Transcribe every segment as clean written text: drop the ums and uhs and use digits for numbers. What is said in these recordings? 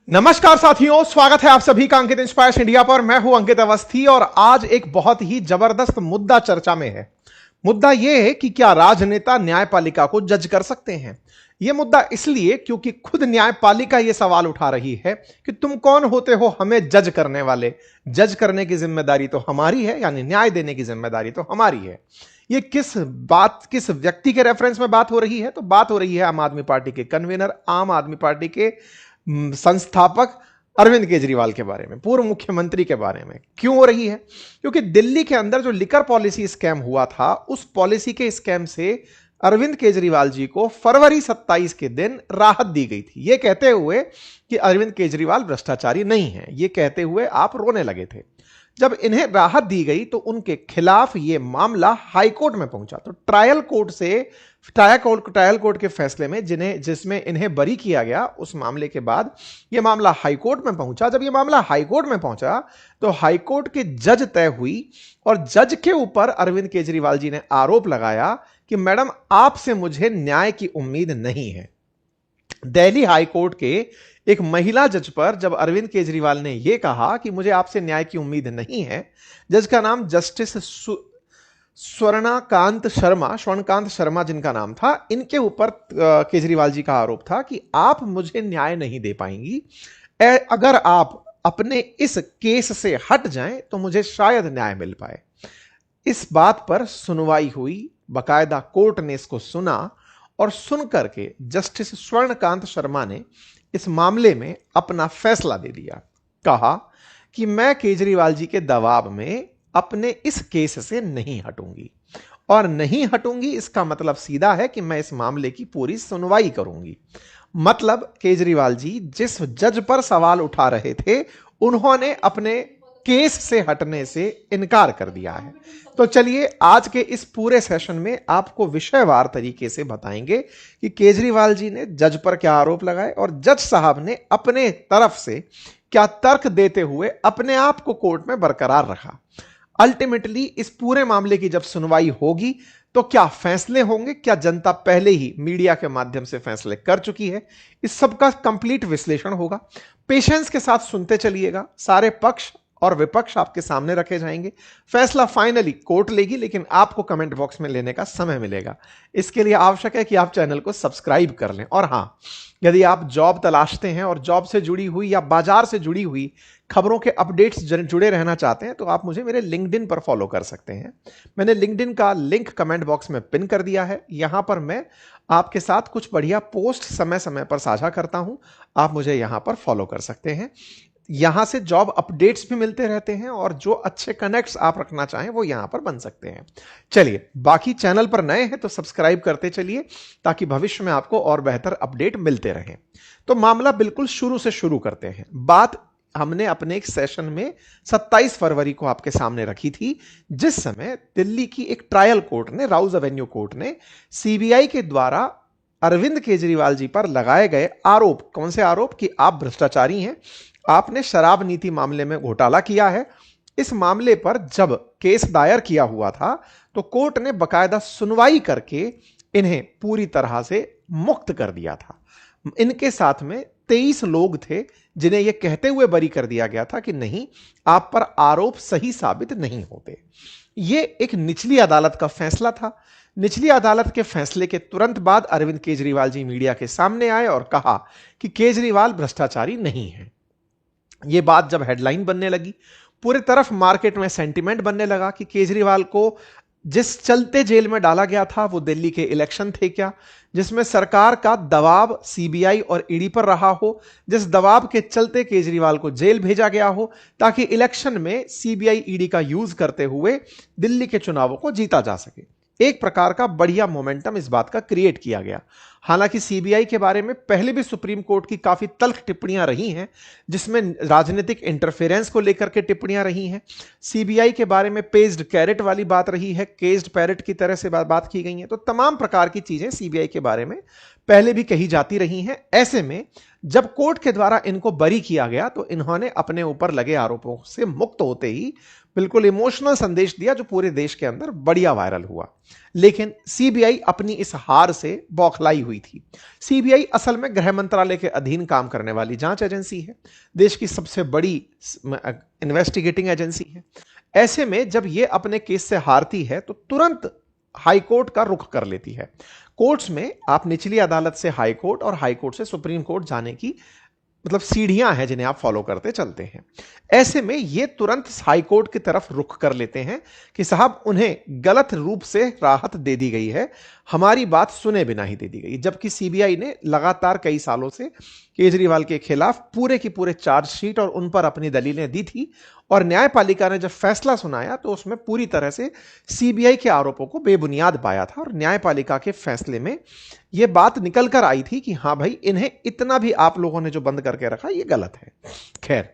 नमस्कार साथियों, स्वागत है आप सभी का अंकित इंस्पायर्स इंडिया पर। मैं हूं अंकित अवस्थी और आज एक बहुत ही जबरदस्त मुद्दा चर्चा में है। मुद्दा यह है कि क्या राजनेता न्यायपालिका को जज कर सकते हैं। यह मुद्दा इसलिए क्योंकि खुद न्यायपालिका यह सवाल उठा रही है कि तुम कौन होते हो हमें जज करने वाले। जज करने की जिम्मेदारी तो हमारी है, यानी न्याय देने की जिम्मेदारी तो हमारी है। ये किस व्यक्ति के रेफरेंस में बात हो रही है? तो बात हो रही है आम आदमी पार्टी के कन्वीनर, आम आदमी पार्टी के संस्थापक अरविंद केजरीवाल के बारे में, पूर्व मुख्यमंत्री के बारे में। क्यों हो रही है? क्योंकि दिल्ली के अंदर जो लिकर पॉलिसी स्कैम हुआ था, उस पॉलिसी के स्कैम से अरविंद केजरीवाल जी को फरवरी 27 के दिन राहत दी गई थी, यह कहते हुए कि अरविंद केजरीवाल भ्रष्टाचारी नहीं है। यह कहते हुए आप रोने लगे थे। जब इन्हें राहत दी गई तो उनके खिलाफ यह मामला हाईकोर्ट में पहुंचा। तो ट्रायल कोर्ट के फैसले में जिसमें इन्हें बरी किया गया, उस मामले के बाद यह मामला हाईकोर्ट में पहुंचा। जब यह मामला हाईकोर्ट में पहुंचा तो हाईकोर्ट के जज तय हुई और जज के ऊपर अरविंद केजरीवाल जी ने आरोप लगाया कि मैडम, आपसे मुझे न्याय की उम्मीद नहीं है। दिल्ली हाईकोर्ट के एक महिला जज पर जब अरविंद केजरीवाल ने यह कहा कि मुझे आपसे न्याय की उम्मीद नहीं है, जज का नाम जस्टिस स्वर्णकांत शर्मा जिनका नाम था, इनके ऊपर केजरीवाल जी का आरोप था कि आप मुझे न्याय नहीं दे पाएंगी। अगर आप अपने इस केस से हट जाएं तो मुझे शायद न्याय मिल पाए। इस बात पर सुनवाई हुई, बकायदा कोर्ट ने इसको सुना और सुनकर के जस्टिस स्वर्णकांत शर्मा ने इस मामले में अपना फैसला दे दिया। कहा कि मैं केजरीवाल जी के दबाव में अपने इस केस से नहीं हटूंगी, और नहीं हटूंगी इसका मतलब सीधा है कि मैं इस मामले की पूरी सुनवाई करूंगी। मतलब केजरीवाल जी जिस जज पर सवाल उठा रहे थे, उन्होंने अपने केस से हटने से इनकार कर दिया है। तो चलिए आज के इस पूरे सेशन में आपको विषयवार तरीके से बताएंगे कि केजरीवाल जी ने जज पर क्या आरोप लगाए और जज साहब ने अपने तरफ से क्या तर्क देते हुए अपने आप को कोर्ट में बरकरार रखा। अल्टीमेटली इस पूरे मामले की जब सुनवाई होगी तो क्या फैसले होंगे, क्या जनता पहले ही मीडिया के माध्यम से फैसले कर चुकी है, इस सब का कंप्लीट विश्लेषण होगा। पेशेंस के साथ सुनते चलिएगा। सारे पक्ष और विपक्ष आपके सामने रखे जाएंगे। फैसला फाइनली कोर्ट लेगी, लेकिन आपको कमेंट बॉक्स में लेने का समय मिलेगा। इसके लिए आवश्यक है कि आप चैनल को सब्सक्राइब कर लें। और हां, यदि आप जॉब तलाशते हैं और जॉब से जुड़ी हुई या बाजार से जुड़ी हुई खबरों के अपडेट्स जुड़े रहना चाहते हैं तो आप मुझे मेरे लिंक्डइन पर फॉलो कर सकते हैं। मैंने लिंक्डइन का लिंक कमेंट बॉक्स में पिन कर दिया है। यहां पर मैं आपके साथ कुछ बढ़िया पोस्ट समय समय पर साझा करता हूं। आप मुझे यहां पर फॉलो कर सकते हैं। यहां से जॉब अपडेट्स भी मिलते रहते हैं और जो अच्छे कनेक्ट्स आप रखना चाहें वो यहां पर बन सकते हैं। चलिए, बाकी चैनल पर नए हैं तो सब्सक्राइब करते चलिए ताकि भविष्य में आपको और बेहतर अपडेट मिलते रहें। तो मामला बिल्कुल शुरू से शुरू करते हैं। बात हमने अपने एक सेशन में 27 फरवरी को आपके सामने रखी थी, जिस समय दिल्ली की एक ट्रायल कोर्ट ने, राउज एवेन्यू कोर्ट ने, सीबीआई के द्वारा अरविंद केजरीवाल जी पर लगाए गए आरोप, कौन से आरोप कि आप भ्रष्टाचारी हैं, आपने शराब नीति मामले में घोटाला किया है, इस मामले पर जब केस दायर किया हुआ था तो कोर्ट ने बकायदा सुनवाई करके इन्हें पूरी तरह से मुक्त कर दिया था। इनके साथ में 23 लोग थे जिन्हें यह कहते हुए बरी कर दिया गया था कि नहीं, आप पर आरोप सही साबित नहीं होते। यह एक निचली अदालत का फैसला था। निचली अदालत के फैसले के तुरंत बाद अरविंद केजरीवाल जी मीडिया के सामने आए और कहा कि केजरीवाल भ्रष्टाचारी नहीं है। यह बात जब हेडलाइन बनने लगी, पूरी तरफ मार्केट में सेंटिमेंट बनने लगा कि केजरीवाल को जिस चलते जेल में डाला गया था वो दिल्ली के इलेक्शन थे क्या, जिसमें सरकार का दबाव सीबीआई और ईडी पर रहा हो, जिस दबाव के चलते केजरीवाल को जेल भेजा गया हो ताकि इलेक्शन में सीबीआई ईडी का यूज करते हुए दिल्ली के चुनावों को जीता जा सके। एक प्रकार का बढ़िया मोमेंटम इस बात का क्रिएट किया गया। हालांकि सीबीआई के बारे में पहले भी सुप्रीम कोर्ट की काफी तल्ख टिप्पणियां रही हैं, जिसमें राजनीतिक इंटरफेरेंस को लेकर के टिप्पणियां रही हैं। सीबीआई के बारे में पेज्ड कैरेट वाली बात रही है, केज्ड पैरेट की तरह से बात की गई है। तो तमाम प्रकार की चीजें सीबीआई के बारे में पहले भी कही जाती रही हैं। ऐसे में जब कोर्ट के द्वारा इनको बरी किया गया तो इन्होंने अपने ऊपर लगे आरोपों से मुक्त होते ही बिल्कुल इमोशनल संदेश दिया जो पूरे देश के अंदर बढ़िया वायरल हुआ। लेकिन सीबीआई अपनी इस हार से बौखलाई हुई थी। सीबीआई असल में गृह मंत्रालय के अधीन काम करने वाली जांच एजेंसी है, देश की सबसे बड़ी इन्वेस्टिगेटिंग एजेंसी है। ऐसे में जब यह अपने केस से हारती है तो तुरंत हाईकोर्ट का रुख कर लेती है। कोर्ट्स में आप निचली अदालत से हाई कोर्ट और हाई कोर्ट से सुप्रीम कोर्ट जाने की मतलब सीढ़ियां हैं जिन्हें आप फॉलो करते चलते हैं। ऐसे में ये तुरंत हाई कोर्ट की तरफ रुख कर लेते हैं कि साहब उन्हें गलत रूप से राहत दे दी गई है, हमारी बात सुने बिना ही दे दी गई। जबकि सीबीआई ने लगातार कई सालों से केजरीवाल के खिलाफ पूरे की पूरे चार्जशीट और उन पर अपनी दलीलें दी थी और न्यायपालिका ने जब फैसला सुनाया तो उसमें पूरी तरह से सीबीआई के आरोपों को बेबुनियाद पाया था और न्यायपालिका के फैसले में यह बात निकल कर आई थी कि हां भाई, इन्हें इतना भी आप लोगों ने जो बंद करके रखा यह गलत है। खैर,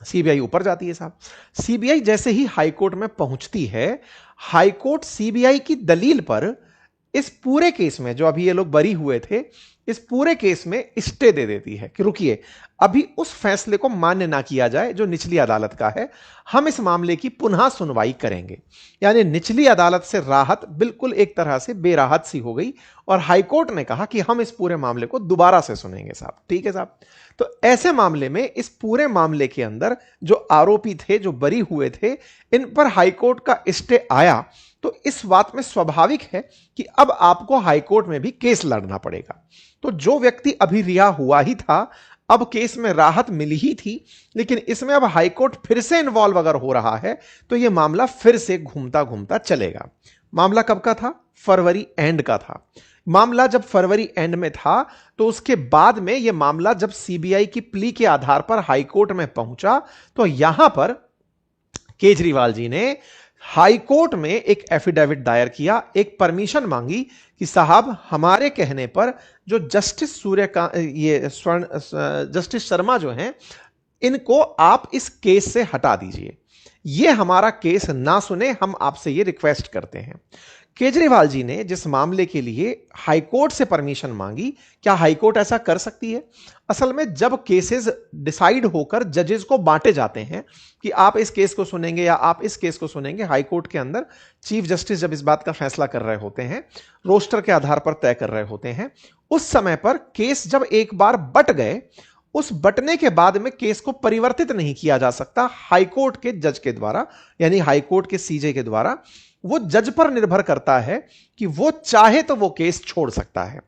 सीबीआई ऊपर जाती है साहब। सीबीआई जैसे ही हाईकोर्ट में पहुंचती है, हाईकोर्ट सीबीआई की दलील पर इस पूरे केस में जो अभी ये लोग बरी हुए थे, इस पूरे केस में स्टे दे देती है कि रुकिए, अभी उस फैसले को मान्य ना किया जाए जो निचली अदालत का है, हम इस मामले की पुनः सुनवाई करेंगे। यानी निचली अदालत से राहत बिल्कुल एक तरह से बेराहत सी हो गई और हाईकोर्ट ने कहा कि हम इस पूरे मामले को दोबारा से सुनेंगे साहब। ठीक है साहब। तो ऐसे मामले में इस पूरे मामले के अंदर जो आरोपी थे, जो बरी हुए थे, इन पर हाईकोर्ट का स्टे आया तो इस बात में स्वाभाविक है कि अब आपको हाईकोर्ट में भी केस लड़ना पड़ेगा। तो जो व्यक्ति अभी रिहा हुआ ही था, अब केस में राहत मिली ही थी, लेकिन इसमें अब हाईकोर्ट फिर से इन्वॉल्व अगर हो रहा है तो यह मामला फिर से घूमता घूमता चलेगा। मामला कब का था? फरवरी एंड का था। मामला जब फरवरी एंड में था तो उसके बाद में यह मामला जब सीबीआई की प्ली के आधार पर हाईकोर्ट में पहुंचा तो यहां पर केजरीवाल जी ने हाईकोर्ट में एक एफिडेविट दायर किया, एक परमिशन मांगी कि साहब हमारे कहने पर जो जस्टिस जस्टिस शर्मा जो हैं, इनको आप इस केस से हटा दीजिए, ये हमारा केस ना सुने, हम आपसे ये रिक्वेस्ट करते हैं। केजरीवाल जी ने जिस मामले के लिए हाईकोर्ट से परमिशन मांगी, क्या हाईकोर्ट ऐसा कर सकती है? असल में जब केसेस डिसाइड होकर जजेस को बांटे जाते हैं कि आप इस केस को सुनेंगे या आप इस केस को सुनेंगे, हाईकोर्ट के अंदर चीफ जस्टिस जब इस बात का फैसला कर रहे होते हैं, रोस्टर के आधार पर तय कर रहे होते हैं, उस समय पर केस जब एक बार बट गए, उस बटने के बाद में केस को परिवर्तित नहीं किया जा सकता हाईकोर्ट के जज के द्वारा, यानी हाईकोर्ट के सीजे के द्वारा। वो जज पर निर्भर करता है कि वो चाहे तो वो केस छोड़ सकता है।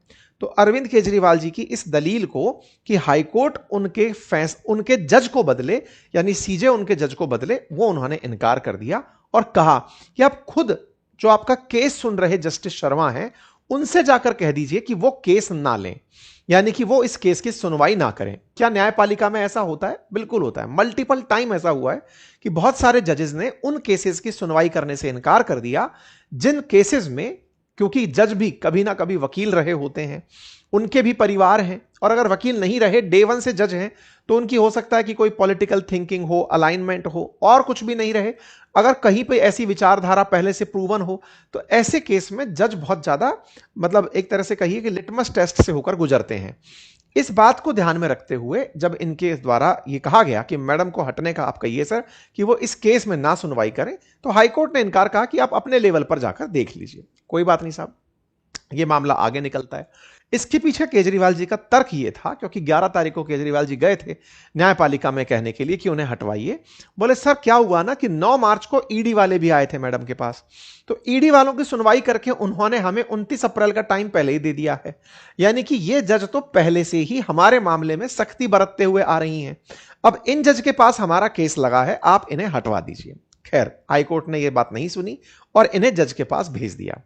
तो अरविंद केजरीवाल जी की इस दलील को कि हाईकोर्ट उनके जज को बदले, यानी सीजे उनके जज को बदले, वो उन्होंने इनकार कर दिया और कहा कि आप खुद जो आपका केस सुन रहे जस्टिस शर्मा हैं, उनसे जाकर कह दीजिए कि वो केस ना लें, यानी कि वो इस केस की सुनवाई ना करें। क्या न्यायपालिका में ऐसा होता है? बिल्कुल होता है। मल्टीपल टाइम ऐसा हुआ है कि बहुत सारे जजेस ने उन केसेस की सुनवाई करने से इनकार कर दिया जिन केसेस में, क्योंकि जज भी कभी ना कभी वकील रहे होते हैं, उनके भी परिवार हैं, और अगर वकील नहीं रहे, डे वन से जज हैं, तो उनकी हो सकता है कि कोई पॉलिटिकल थिंकिंग हो, अलाइनमेंट हो, और कुछ भी नहीं रहे, अगर कहीं पे ऐसी विचारधारा पहले से प्रूवन हो, तो ऐसे केस में जज बहुत ज्यादा मतलब एक तरह से कहिए कि लिटमस टेस्ट से होकर गुजरते हैं। इस बात को ध्यान में रखते हुए जब इनके द्वारा यह कहा गया कि मैडम को हटने का आप कहिए सर कि वो इस केस में ना सुनवाई करें, तो हाईकोर्ट ने इनकार कहा कि आप अपने लेवल पर जाकर देख लीजिए, कोई बात नहीं साहब। यह मामला आगे निकलता है। इसके पीछे केजरीवाल जी का तर्क यह था, क्योंकि 11 तारीख को केजरीवाल जी गए थे न्यायपालिका में कहने के लिए कि उन्हें हटवाइए। बोले सर क्या हुआ ना कि 9 मार्च को ईडी वाले भी आए थे मैडम के पास, तो ईडी वालों की सुनवाई करके उन्होंने हमें 29 अप्रैल का टाइम पहले ही दे दिया है, यानी कि ये जज तो पहले से ही हमारे मामले में सख्ती बरतते हुए आ रही हैं। अब इन जज के पास हमारा केस लगा है, आप इन्हें हटवा दीजिए। खैर, हाईकोर्ट ने यह बात नहीं सुनी और इन्हें जज के पास भेज दिया।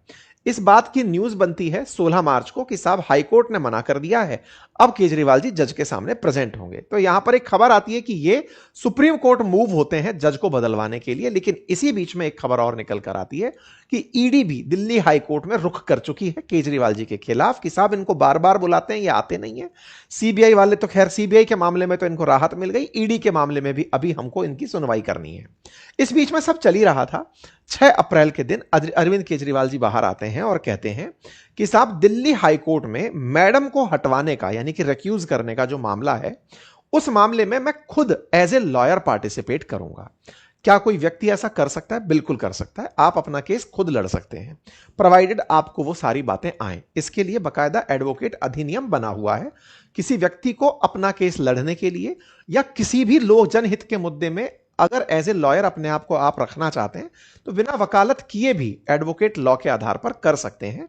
इस बात की न्यूज बनती है 16 मार्च को कि साहब हाईकोर्ट ने मना कर दिया है, अब केजरीवाल जी जज के सामने प्रेजेंट होंगे। तो यहां पर एक खबर आती है कि ये सुप्रीम कोर्ट मूव होते हैं जज को बदलवाने के लिए, लेकिन इसी बीच में एक खबर और निकल कर आती है कि ईडी भी दिल्ली हाईकोर्ट में रुख कर चुकी है केजरीवाल जी के खिलाफ कि साहब इनको बार बार बुलाते हैं, ये आते नहीं है। सीबीआई वाले तो खैर, सीबीआई के मामले में तो इनको राहत मिल गई, ईडी के मामले में भी अभी हमको इनकी सुनवाई करनी है। इस बीच में सब चल ही रहा था। 6 अप्रैल के दिन अरविंद केजरीवाल जी बाहर आते हैं और कहते हैं कि साहब दिल्ली हाई कोर्ट में मैडम को हटवाने का यानी कि रिक्यूज करने का जो मामला है, उस मामले में मैं खुद एज ए लॉयर पार्टिसिपेट करूंगा। क्या कोई व्यक्ति ऐसा कर सकता है? बिल्कुल कर सकता है। आप अपना केस खुद लड़ सकते हैं, प्रोवाइडेड आपको वो सारी बातें आए। इसके लिए बकायदा एडवोकेट अधिनियम बना हुआ है। किसी व्यक्ति को अपना केस लड़ने के लिए या किसी भी लोक जनहित के मुद्दे में अगर एज ए लॉयर अपने आप को आप रखना चाहते हैं तो बिना वकालत किए भी एडवोकेट लॉ के आधार पर कर सकते हैं।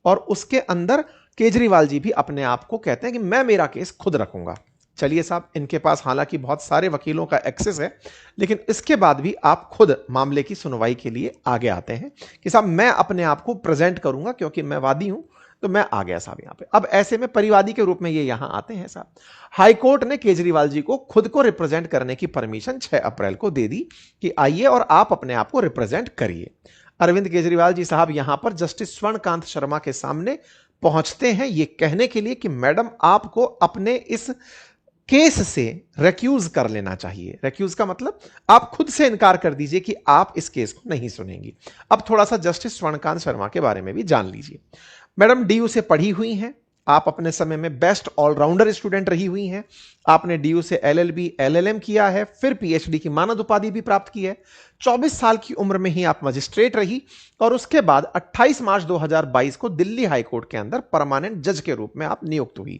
और उसके अंदर केजरीवाल जी भी अपने आप को कहते हैं कि मैं मेरा केस खुद रखूंगा। चलिए साहब, इनके पास हालांकि बहुत सारे वकीलों का एक्सेस है, लेकिन इसके बाद भी आप खुद मामले की सुनवाई के लिए आगे आते हैं कि साहब मैं अपने आप को प्रेजेंट करूंगा क्योंकि मैं वादी हूं, तो मैं आ गया साहब यहां पे। अब ऐसे में परिवादी के रूप में ये यहां आते हैं साहब। हाईकोर्ट ने केजरीवाल जी को खुद को रिप्रेजेंट करने की परमिशन 6 अप्रैल को दे दी कि आइए और आप अपने आप को रिप्रेजेंट करिए। अरविंद केजरीवाल जी साहब यहां पर जस्टिस स्वर्णकांत शर्मा के सामने पहुंचते हैं ये कहने के लिए कि मैडम आपको अपने इस केस से रिक्यूज कर लेना चाहिए। रिक्यूज का मतलब आप खुद से इनकार कर दीजिए कि आप इस केस को नहीं सुनेंगी। अब थोड़ा सा जस्टिस स्वर्णकांत शर्मा के बारे में भी जान लीजिए। मैडम डीयू से पढ़ी हुई हैं, आप अपने समय में बेस्ट ऑलराउंडर स्टूडेंट रही हुई हैं। आपने डीयू से एलएलबी एलएलएम किया है, फिर पीएचडी की मानद उपाधि भी प्राप्त की है। 24 साल की उम्र में ही आप मजिस्ट्रेट रही और उसके बाद 28 मार्च 2022 को दिल्ली हाई कोर्ट के अंदर परमानेंट जज के रूप में आप नियुक्त हुई।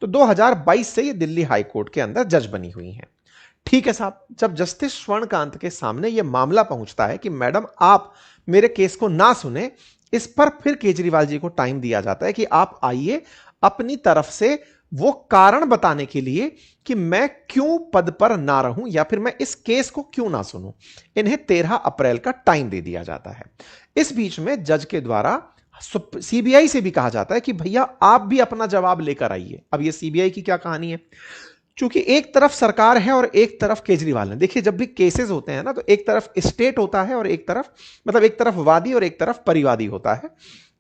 तो 2022 से ये दिल्ली हाई कोर्ट के अंदर जज बनी हुई हैं। ठीक है साहब, जब जस्टिस स्वर्णकांत के सामने यह मामला पहुंचता है कि मैडम आप मेरे केस को ना सुने, इस पर फिर केजरीवाल जी को टाइम दिया जाता है कि आप आइए अपनी तरफ से वो कारण बताने के लिए कि मैं क्यों पद पर ना रहूं या फिर मैं इस केस को क्यों ना सुनूं। इन्हें 13 अप्रैल का टाइम दे दिया जाता है। इस बीच में जज के द्वारा सीबीआई से भी कहा जाता है कि भैया आप भी अपना जवाब लेकर आइए। अब ये सीबीआई की क्या कहानी है, क्योंकि एक तरफ सरकार है और एक तरफ केजरीवाल है। देखिए, जब भी केसेस होते हैं ना, तो एक तरफ स्टेट होता है और एक तरफ वादी और एक तरफ परिवादी होता है।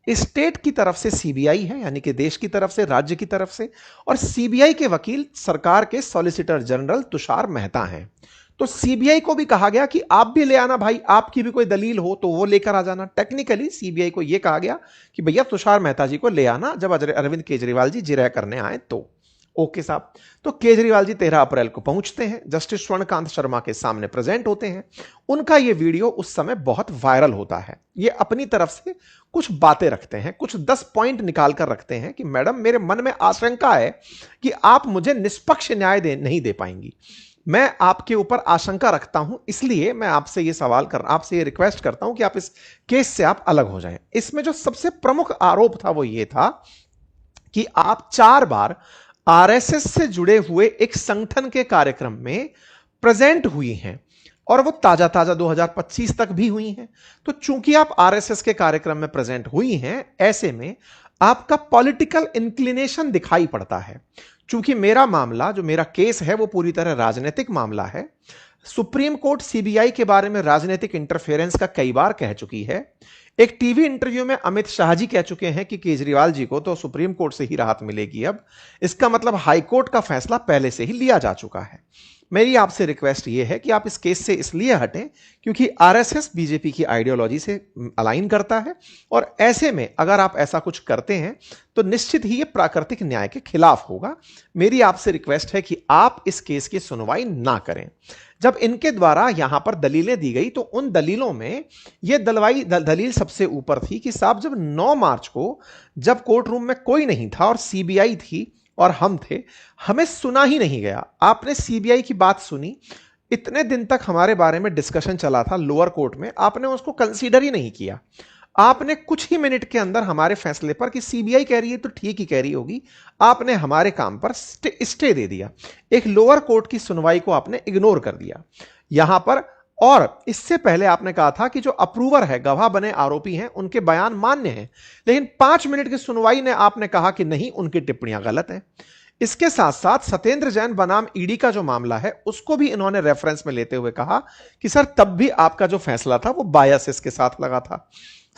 स्टेट की तरफ से सीबीआई है, यानी कि देश की तरफ से, राज्य की तरफ से, और सीबीआई के वकील सरकार के सॉलिसिटर जनरल तुषार मेहता हैं। तो सीबीआई को भी कहा गया कि आप भी ले आना भाई, आपकी भी कोई दलील हो तो वो लेकर आ जाना। टेक्निकली सीबीआई को यह कहा गया कि भैया तुषार मेहता जी को ले आना जब अरविंद केजरीवाल जी जिरह करने आए तो। ओके साहब, तो केजरीवाल जी 13 अप्रैल को पहुंचते हैं, जस्टिस स्वर्णकांत शर्मा के सामने प्रेजेंट होते हैं। उनका यह वीडियो उस समय बहुत वायरल होता है। ये अपनी तरफ से कुछ बातें रखते हैं, कुछ 10 पॉइंट निकाल कर रखते हैं कि मैडम मेरे मन में आशंका है कि आप मुझे निष्पक्ष न्याय नहीं दे पाएंगी। मैं आपके ऊपर आशंका रखता हूं, इसलिए मैं आपसे ये रिक्वेस्ट करता हूं कि आप इस केस से आप अलग हो जाएं। इसमें जो सबसे प्रमुख आरोप था वो ये था कि आप 4 बार आरएसएस से जुड़े हुए एक संगठन के कार्यक्रम में प्रेजेंट हुई हैं और वो ताजा 2025 तक भी हुई हैं। तो चूंकि आप आरएसएस के कार्यक्रम में प्रेजेंट हुई हैं, ऐसे में आपका पॉलिटिकल इंक्लिनेशन दिखाई पड़ता है। चूंकि मेरा मामला, जो मेरा केस है, वो पूरी तरह राजनीतिक मामला है। सुप्रीम कोर्ट सीबीआई के बारे में राजनीतिक इंटरफेरेंस का कई बार कह चुकी है। एक टीवी इंटरव्यू में अमित शाह जी कह चुके हैं कि केजरीवाल जी को तो सुप्रीम कोर्ट से ही राहत मिलेगी। अब इसका मतलब हाई कोर्ट का फैसला पहले से ही लिया जा चुका है। मेरी आपसे रिक्वेस्ट यह है कि आप इस केस से इसलिए हटें क्योंकि आरएसएस बीजेपी की आइडियोलॉजी से अलाइन करता है और ऐसे में अगर आप ऐसा कुछ करते हैं तो निश्चित ही यह प्राकृतिक न्याय के खिलाफ होगा। मेरी आपसे रिक्वेस्ट है कि आप इस केस की सुनवाई ना करें। जब इनके द्वारा यहां पर दलीलें दी गई तो उन दलीलों में यह दलील सबसे ऊपर थी कि साहब जब 9 मार्च को जब कोर्ट रूम में कोई नहीं था और सीबीआई थी और हम थे, हमें सुना ही नहीं गया। आपने सीबीआई की बात सुनी, इतने दिन तक हमारे बारे में डिस्कशन चला था लोअर कोर्ट में, आपने उसको कंसीडर ही नहीं किया। आपने कुछ ही मिनट के अंदर हमारे फैसले पर कि सीबीआई कह रही है तो ठीक ही कह रही होगी, आपने हमारे काम पर स्टे दे दिया। एक लोअर कोर्ट की सुनवाई को आपने इग्नोर कर दिया यहां पर। और इससे पहले आपने कहा था कि जो अप्रूवर है, गवाह बने आरोपी हैं, उनके बयान मान्य हैं, लेकिन 5 मिनट की सुनवाई ने आपने कहा कि नहीं, उनकी टिप्पणियां गलत हैं। इसके साथ साथ सत्येंद्र जैन बनाम ईडी का जो मामला है उसको भी इन्होंने रेफरेंस में लेते हुए कहा कि सर तब भी आपका जो फैसला था वो बायसेस के साथ लगा था।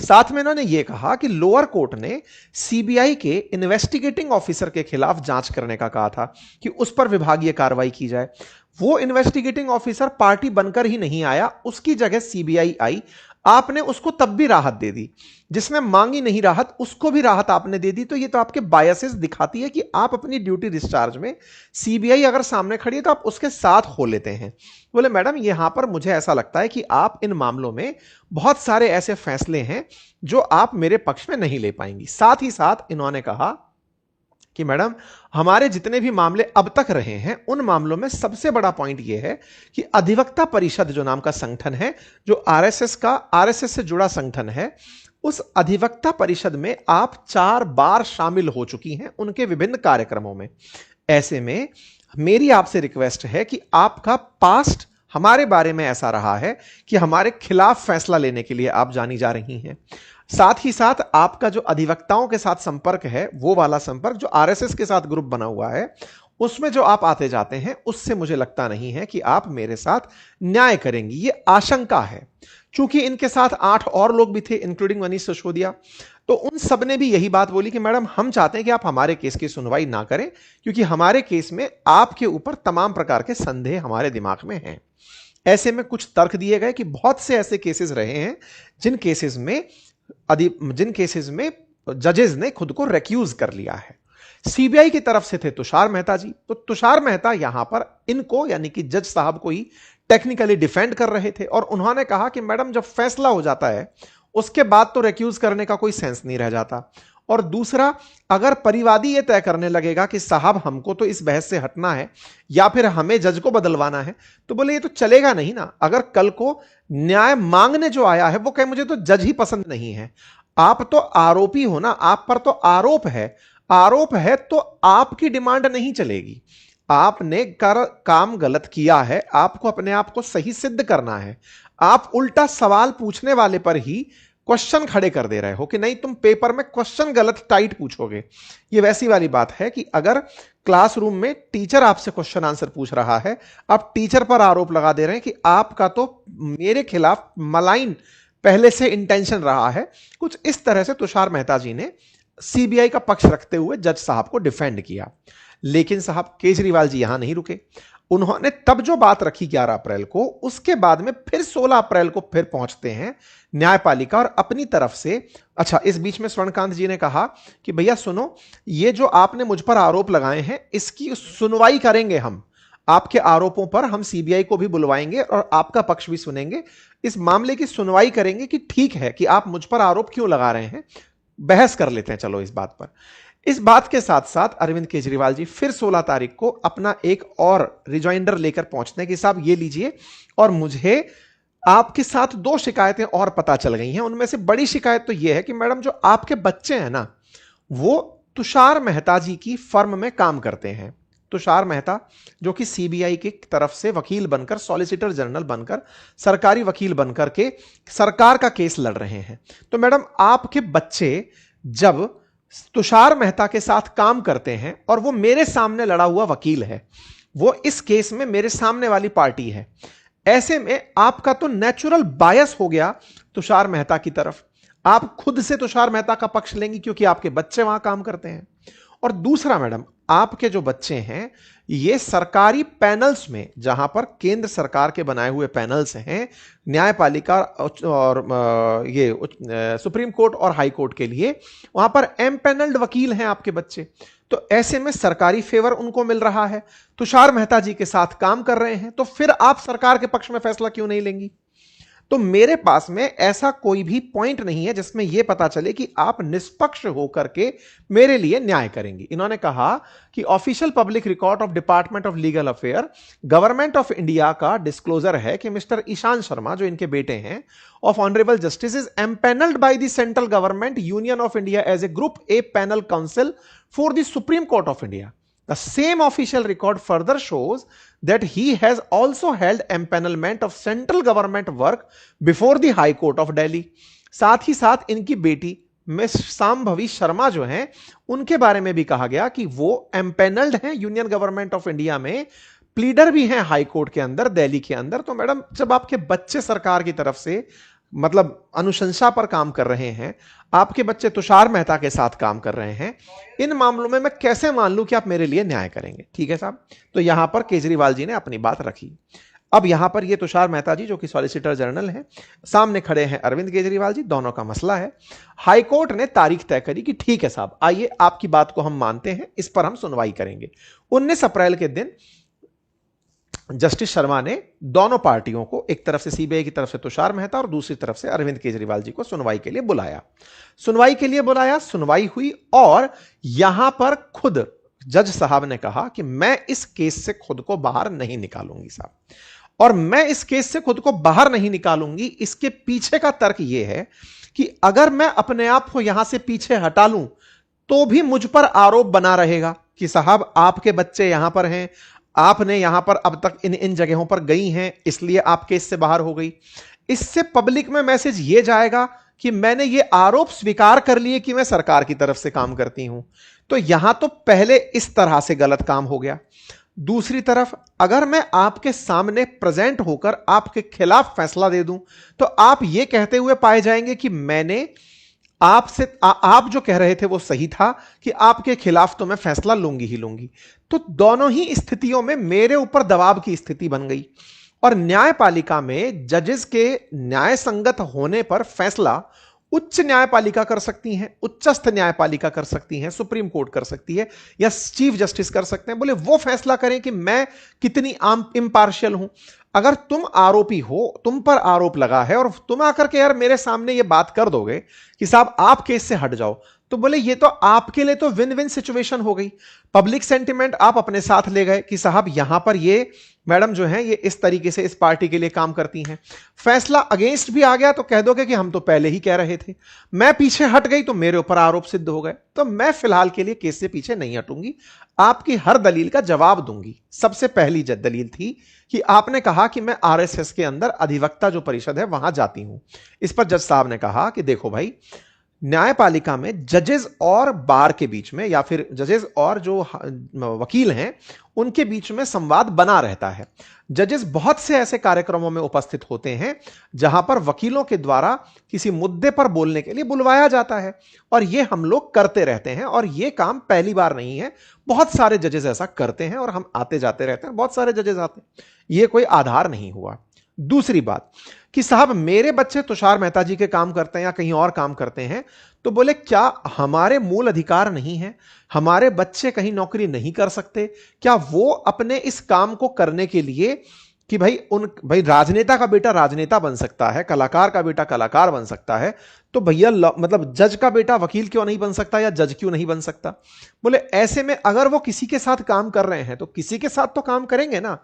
साथ में इन्होंने यह कहा कि लोअर कोर्ट ने सीबीआई के इन्वेस्टिगेटिंग ऑफिसर के खिलाफ जांच करने का कहा था कि उस पर विभागीय कार्रवाई की जाए। वो इन्वेस्टिगेटिंग ऑफिसर पार्टी बनकर ही नहीं आया, उसकी जगह सीबीआई आई। आपने उसको तब भी राहत दे दी, जिसने मांगी नहीं राहत उसको भी राहत आपने दे दी। तो ये तो आपके बायसेस दिखाती है कि आप अपनी ड्यूटी डिस्चार्ज में सीबीआई अगर सामने खड़ी है तो आप उसके साथ हो लेते हैं। बोले मैडम यहां पर मुझे ऐसा लगता है कि आप इन मामलों में बहुत सारे ऐसे फैसले हैं जो आप मेरे पक्ष में नहीं ले पाएंगी। साथ ही साथ इन्होंने कहा कि मैडम हमारे जितने भी मामले अब तक रहे हैं उन मामलों में सबसे बड़ा पॉइंट यह है कि अधिवक्ता परिषद जो नाम का संगठन है, जो आरएसएस से जुड़ा संगठन है, उस अधिवक्ता परिषद में आप 4 बार शामिल हो चुकी हैं उनके विभिन्न कार्यक्रमों में। ऐसे में मेरी आपसे रिक्वेस्ट है कि आपका पास्ट हमारे बारे में ऐसा रहा है कि हमारे खिलाफ फैसला लेने के लिए आप जानी जा रही हैं। साथ ही साथ आपका जो अधिवक्ताओं के साथ संपर्क है, वो वाला संपर्क जो आरएसएस के साथ ग्रुप बना हुआ है, उसमें जो आप आते जाते हैं, उससे मुझे लगता नहीं है कि आप मेरे साथ न्याय करेंगी। ये आशंका है। चूंकि इनके साथ 8 और लोग भी थे, इंक्लूडिंग मनीष सिसोदिया, तो उन सब ने भी यही बात बोली कि मैडम हम चाहते हैं कि आप हमारे केस की सुनवाई ना करें, क्योंकि हमारे केस में आपके ऊपर तमाम प्रकार के संदेह हमारे दिमाग में हैं। ऐसे में कुछ तर्क दिए गए कि बहुत से ऐसे केसेस रहे हैं जिन केसेस में जजेस ने खुद को रेक्यूज कर लिया है। सीबीआई की तरफ से थे तुषार मेहता जी, तो तुषार मेहता यहां पर इनको यानी कि जज साहब को ही टेक्निकली डिफेंड कर रहे थे और उन्होंने कहा कि मैडम जब फैसला हो जाता है उसके बाद तो रेक्यूज करने का कोई सेंस नहीं रह जाता। और दूसरा, अगर परिवादी यह तय करने लगेगा कि साहब हमको तो इस बहस से हटना है या फिर हमें जज को बदलवाना है, तो बोले ये तो चलेगा नहीं ना। अगर कल को न्याय मांगने जो आया है वो कहे मुझे तो जज ही पसंद नहीं है, आप तो आरोपी हो ना, आप पर तो आरोप है तो आपकी डिमांड नहीं चलेगी। आपने काम गलत किया है, आपको अपने आप को सही सिद्ध करना है। आप उल्टा सवाल पूछने वाले पर ही क्वेश्चन खड़े कर दे रहे हो कि नहीं तुम पेपर में क्वेश्चन गलत टाइट पूछोगे। ये वैसी वाली बात है कि अगर क्लासरूम में टीचर आपसे क्वेश्चन आंसर पूछ रहा है, आप टीचर पर आरोप लगा दे रहे हैं कि आपका तो मेरे खिलाफ मलाइन पहले से इंटेंशन रहा है। कुछ इस तरह से तुषार मेहता जी ने सीबीआई का पक्ष रखते हुए जज साहब को डिफेंड किया। लेकिन साहब केजरीवाल जी यहां नहीं रुके। उन्होंने तब जो बात रखी 11 अप्रैल को, उसके बाद में फिर 16 अप्रैल को फिर पहुंचते हैं न्यायपालिका और अपनी तरफ से, अच्छा इस बीच में स्वर्णकांत जी ने कहा कि भैया सुनो, ये जो आपने मुझ पर आरोप लगाए हैं इसकी सुनवाई करेंगे हम, आपके आरोपों पर हम सीबीआई को भी बुलवाएंगे और आपका पक्ष भी सुनेंगे, इस मामले की सुनवाई करेंगे कि ठीक है कि आप मुझ पर आरोप क्यों लगा रहे हैं, बहस कर लेते हैं चलो इस बात पर। इस बात के साथ साथ अरविंद केजरीवाल जी फिर 16 तारीख को अपना एक और रिजॉइंडर लेकर पहुंचते हैं कि साहब ये लीजिए, और मुझे आपके साथ 2 शिकायतें और पता चल गई हैं। उनमें से बड़ी शिकायत तो यह है कि मैडम जो आपके बच्चे हैं ना, वो तुषार मेहता जी की फर्म में काम करते हैं। तुषार मेहता जो कि सीबीआई की तरफ से वकील बनकर, सॉलिसिटर जनरल बनकर, सरकारी वकील बनकर के सरकार का केस लड़ रहे हैं। तो मैडम आपके बच्चे जब तुषार मेहता के साथ काम करते हैं और वो मेरे सामने लड़ा हुआ वकील है, वो इस केस में मेरे सामने वाली पार्टी है, ऐसे में आपका तो नेचुरल बायस हो गया तुषार मेहता की तरफ। आप खुद से तुषार मेहता का पक्ष लेंगी क्योंकि आपके बच्चे वहां काम करते हैं। और दूसरा मैडम, आपके जो बच्चे हैं ये सरकारी पैनल्स में, जहां पर केंद्र सरकार के बनाए हुए पैनल्स हैं न्यायपालिका और ये सुप्रीम कोर्ट और हाई कोर्ट के लिए, वहां पर एमपैनल्ड वकील हैं आपके बच्चे। तो ऐसे में सरकारी फेवर उनको मिल रहा है, तुषार मेहता जी के साथ काम कर रहे हैं, तो फिर आप सरकार के पक्ष में फैसला क्यों नहीं लेंगी? तो मेरे पास में ऐसा कोई भी पॉइंट नहीं है जिसमें यह पता चले कि आप निष्पक्ष होकर के मेरे लिए न्याय करेंगी। इन्होंने कहा कि official public record of department of legal affair government of India का डिस्क्लोजर है कि मिस्टर ईशान शर्मा, जो इनके बेटे हैं, of honourable justice is empanelled by the central government union of India as a group A panel counsel for the supreme court of India. The same official record further shows that he has also held empanelment of central government work before the High Court of Delhi. साथ ही साथ इनकी बेटी miss Shambhavi Sharma जो हैं, उनके बारे में भी कहा गया कि वो एम्पैनल्ड हैं यूनियन गवर्नमेंट ऑफ इंडिया में, प्लीडर भी हैं हाई कोर्ट के अंदर, दिल्ली के अंदर। तो मैडम जब आपके बच्चे सरकार की तरफ से मतलब अनुशंसा पर काम कर रहे हैं, आपके बच्चे तुषार मेहता के साथ काम कर रहे हैं, इन मामलों में मैं कैसे मान लूं कि आप मेरे लिए न्याय करेंगे? ठीक है साहब। तो यहां पर केजरीवाल जी ने अपनी बात रखी। अब यहां पर ये तुषार मेहता जी जो कि सॉलिसिटर जनरल हैं, सामने खड़े हैं अरविंद केजरीवाल जी, दोनों का मसला है। हाईकोर्ट ने तारीख तय करी कि ठीक है साहब, आइए आपकी बात को हम मानते हैं, इस पर हम सुनवाई करेंगे। 19 अप्रैल के दिन जस्टिस शर्मा ने दोनों पार्टियों को, एक तरफ से सीबीआई की तरफ से तुषार मेहता और दूसरी तरफ से अरविंद केजरीवाल जी को सुनवाई के लिए बुलाया। सुनवाई हुई और यहां पर खुद जज साहब ने कहा कि मैं इस केस से खुद को बाहर नहीं निकालूंगी साहब, और मैं इस केस से खुद को बाहर नहीं निकालूंगी, इसके पीछे का तर्क यह है कि अगर मैं अपने आप को यहां से पीछे हटा लूं तो भी मुझ पर आरोप बना रहेगा कि साहब आपके बच्चे यहां पर हैं, आपने यहां पर अब तक इन इन जगहों पर गई हैं, इसलिए आप केस से बाहर हो गई। इससे पब्लिक में मैसेज यह जाएगा कि मैंने ये आरोप स्वीकार कर लिए कि मैं सरकार की तरफ से काम करती हूं। तो यहां तो पहले इस तरह से गलत काम हो गया। दूसरी तरफ अगर मैं आपके सामने प्रेजेंट होकर आपके खिलाफ फैसला दे दूं तो आप ये कहते हुए पाए जाएंगे कि मैंने आपसे आप जो कह रहे थे वो सही था कि आपके खिलाफ तो मैं फैसला लूंगी ही लूंगी। तो दोनों ही स्थितियों में मेरे ऊपर दबाव की स्थिति बन गई और न्यायपालिका में जजेस के न्याय संगत होने पर फैसला उच्च न्यायपालिका कर सकती हैं, उच्चस्थ न्यायपालिका कर सकती हैं, सुप्रीम कोर्ट कर सकती है या चीफ जस्टिस कर सकते हैं। बोले वो फैसला करें कि मैं कितनी इम्पार्शियल हूं। अगर तुम आरोपी हो, तुम पर आरोप लगा है और तुम आकर के यार मेरे सामने ये बात कर दोगे कि साहब आप केस से हट जाओ, तो बोले ये तो आपके लिए तो विन विन सिचुएशन हो गई। पब्लिक सेंटिमेंट आप अपने साथ ले गए कि साहब यहां पर ये मैडम जो हैं ये इस तरीके से इस पार्टी के लिए काम करती हैं। फैसला अगेंस्ट भी आ गया तो कह दोगे कि हम तो पहले ही कह रहे थे। मैं पीछे हट गई तो मेरे ऊपर आरोप सिद्ध हो गए। तो मैं फिलहाल के लिए केस से पीछे नहीं हटूंगी, आपकी हर दलील का जवाब दूंगी। सबसे पहली दलील थी कि आपने कहा कि मैं आरएसएस के अंदर अधिवक्ता जो परिषद है वहां जाती हूं। इस पर जज साहब ने कहा कि देखो भाई, न्यायपालिका में जजेस और बार के बीच में या फिर जजेस और जो वकील हैं उनके बीच में संवाद बना रहता है। जजेस बहुत से ऐसे कार्यक्रमों में उपस्थित होते हैं जहां पर वकीलों के द्वारा किसी मुद्दे पर बोलने के लिए बुलवाया जाता है और यह हम लोग करते रहते हैं और यह काम पहली बार नहीं है, बहुत सारे जजेस ऐसा करते हैं और हम आते जाते रहते हैं, बहुत सारे जजेस आते हैं, यह कोई आधार नहीं हुआ। दूसरी बात कि साहब मेरे बच्चे तुषार मेहता जी के काम करते हैं या कहीं और काम करते हैं, तो बोले क्या हमारे मूल अधिकार नहीं है, हमारे बच्चे कहीं नौकरी नहीं कर सकते? क्या वो अपने इस काम को करने के लिए कि भाई राजनेता का बेटा राजनेता बन सकता है, कलाकार का बेटा कलाकार बन सकता है, तो भैया मतलब जज का बेटा वकील क्यों नहीं बन सकता या जज क्यों नहीं बन सकता? बोले ऐसे में अगर वो किसी के साथ काम कर रहे हैं तो किसी के साथ तो काम करेंगे ना।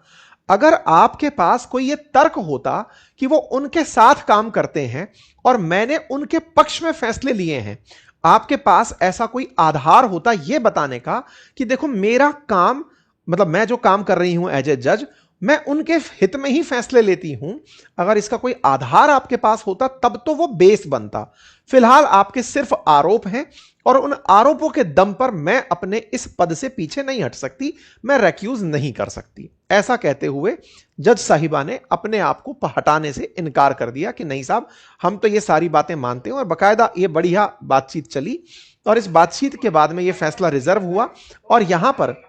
अगर आपके पास कोई ये तर्क होता कि वो उनके साथ काम करते हैं और मैंने उनके पक्ष में फैसले लिए हैं, आपके पास ऐसा कोई आधार होता यह बताने का कि देखो मेरा काम, मतलब मैं जो काम कर रही हूं एज ए जज, मैं उनके हित में ही फैसले लेती हूं, अगर इसका कोई आधार आपके पास होता तब तो वो बेस बनता। फिलहाल आपके सिर्फ आरोप हैं और उन आरोपों के दम पर मैं अपने इस पद से पीछे नहीं हट सकती, मैं रेक्यूज नहीं कर सकती। ऐसा कहते हुए जज साहिबा ने अपने आप को हटाने से इनकार कर दिया कि नहीं साहब हम तो ये सारी बातें मानते हैं, और बाकायदा ये बढ़िया बातचीत चली और इस बातचीत के बाद में ये फैसला रिजर्व हुआ और यहां पर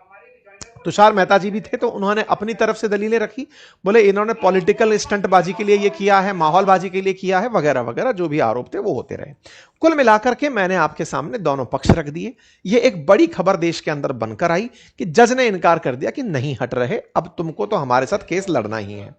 तुषार मेहता जी भी थे तो उन्होंने अपनी तरफ से दलीलें रखी। बोले इन्होंने पॉलिटिकल स्टंटबाजी के लिए ये किया है, माहौलबाजी के लिए किया है, वगैरह वगैरह, जो भी आरोप थे वो होते रहे। कुल मिलाकर के मैंने आपके सामने दोनों पक्ष रख दिए। ये एक बड़ी खबर देश के अंदर बनकर आई कि जज ने इनकार कर दिया कि नहीं हट रहे, अब तुमको तो हमारे साथ केस लड़ना ही है।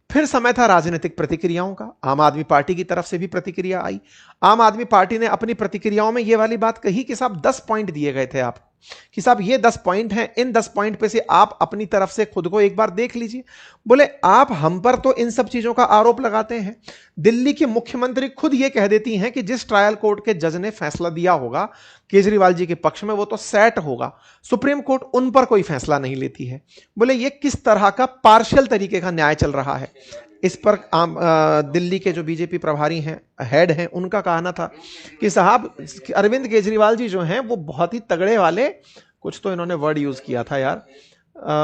फिर समय था राजनीतिक प्रतिक्रियाओं का। आम आदमी पार्टी की तरफ से भी प्रतिक्रिया आई। आम आदमी पार्टी ने अपनी प्रतिक्रियाओं में यह वाली बात कही कि साहब 10 पॉइंट दिए गए थे आपको, कि साहब ये 10 पॉइंट हैं, इन 10 पॉइंट पे से आप अपनी तरफ से खुद को एक बार देख लीजिए। बोले आप हम पर तो इन सब चीजों का आरोप लगाते हैं, दिल्ली की मुख्यमंत्री खुद ये कह देती हैं कि जिस ट्रायल कोर्ट के जज ने फैसला दिया होगा केजरीवाल जी के पक्ष में वो तो सेट होगा, सुप्रीम कोर्ट उन पर कोई फैसला नहीं लेती है। बोले ये किस तरह का पार्शियल तरीके का न्याय चल रहा है। इस पर दिल्ली के जो बीजेपी प्रभारी हैं, हेड हैं, उनका कहना था कि साहब अरविंद केजरीवाल जी जो हैं वो बहुत ही तगड़े वाले, कुछ तो इन्होंने वर्ड यूज किया था यार,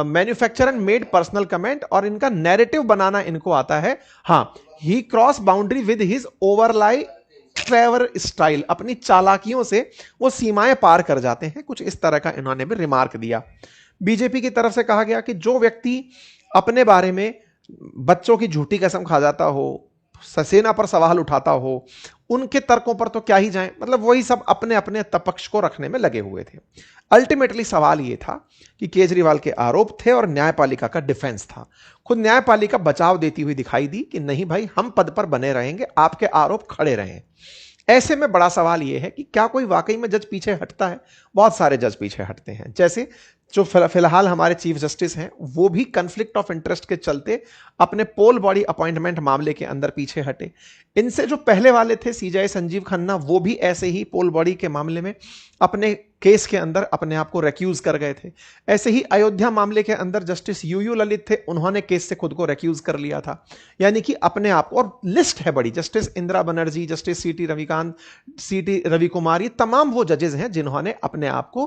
manufacture and made personal comment, और इनका नैरेटिव बनाना इनको आता है। हाँ, he cross boundary with his overlay Trevor style, अपनी चालाकियों से वो सीमाएं पार कर जाते हैं, कुछ इस तरह का इन्होंने भी रिमार्क दिया। बीजेपी की तरफ से कहा गया कि जो व्यक्ति अपने बारे में बच्चों की झूठी कसम खा जाता हो, सेना पर सवाल उठाता हो, उनके तर्कों पर तो क्या ही जाएं। मतलब वही सब अपने अपने तपक्ष को रखने में लगे हुए थे। अल्टीमेटली सवाल यह था कि केजरीवाल के आरोप थे और न्यायपालिका का डिफेंस था। खुद न्यायपालिका बचाव देती हुई दिखाई दी कि नहीं भाई, हम पद पर बने रहेंगे, आपके आरोप खड़े रहें। ऐसे में बड़ा सवाल यह है कि क्या कोई वाकई में जज पीछे हटता है? बहुत सारे जज पीछे हटते हैं। जैसे जो फिलहाल हमारे चीफ जस्टिस हैं, वो भी कन्फ्लिक्ट ऑफ इंटरेस्ट के चलते अपने पोल बॉडी अपॉइंटमेंट मामले के अंदर पीछे हटे। इनसे जो पहले वाले थे सीजेआई संजीव खन्ना, वो भी ऐसे ही पोल बॉडी के मामले में अपने केस के अंदर अपने आप को रेक्यूज कर गए थे। ऐसे ही अयोध्या मामले के अंदर जस्टिस यूयू ललित थे, उन्होंने केस से खुद को रेक्यूज कर लिया था। यानी कि अपने आप को, और लिस्ट है बड़ी, जस्टिस इंदिरा बनर्जी, जस्टिस सीटी रविकांत, सीटी रवि कुमार, ये तमाम वो जजेस हैं जिन्होंने अपने आप को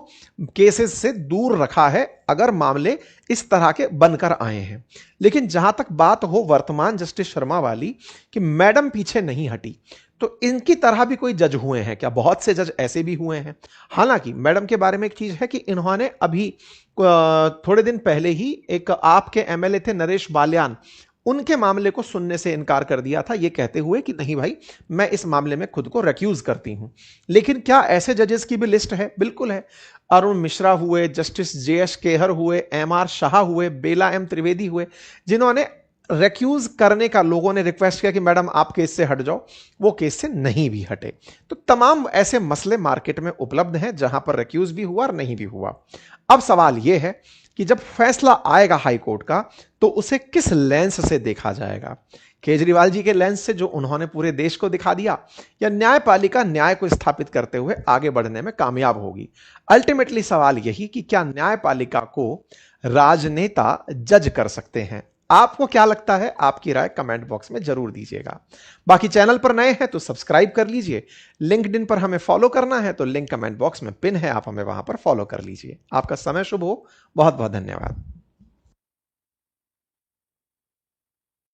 केसेस से दूर रखा है अगर मामले इस तरह के बनकर आए हैं। लेकिन जहां तक बात हो वर्तमान जस्टिस शर्मा वाली कि मैडम पीछे नहीं हटी, तो इनकी तरह भी कोई जज हुए हैं क्या? बहुत से जज ऐसे भी हुए हैं। हालांकि मैडम के बारे में एक चीज है कि इन्होंने अभी थोड़े दिन पहले ही एक आपके एमएलए थे नरेश बाल्यान, उनके मामले को सुनने से इनकार कर दिया था, यह कहते हुए कि नहीं भाई, मैं इस मामले में खुद को रेक्यूज करती हूं। लेकिन क्या ऐसे जजेस की भी लिस्ट है? बिल्कुल है। अरुण मिश्रा हुए, जस्टिस जेएस केहर हुए, एमआर शाह हुए, बेला एम त्रिवेदी हुए, जिन्होंने रेक्यूज करने का लोगों ने रिक्वेस्ट किया कि मैडम आप केस से हट जाओ, वो केस से नहीं भी हटे। तो तमाम ऐसे मसले मार्केट में उपलब्ध हैं जहां पर रेक्यूज भी हुआ और नहीं भी हुआ। अब सवाल यह है कि जब फैसला आएगा हाई कोर्ट का, तो उसे किस लेंस से देखा जाएगा? केजरीवाल जी के लेंस से जो उन्होंने पूरे देश को दिखा दिया, या न्यायपालिका न्याय को स्थापित करते हुए आगे बढ़ने में कामयाब होगी? अल्टीमेटली सवाल यही कि क्या न्यायपालिका को राजनेता जज कर सकते हैं? आपको क्या लगता है? आपकी राय कमेंट बॉक्स में जरूर दीजिएगा। बाकी चैनल पर नए हैं तो सब्सक्राइब कर लीजिए। लिंक्डइन पर हमें फॉलो करना है तो लिंक कमेंट बॉक्स में पिन है, आप हमें वहां पर फॉलो कर लीजिए। आपका समय शुभ हो। बहुत बहुत धन्यवाद।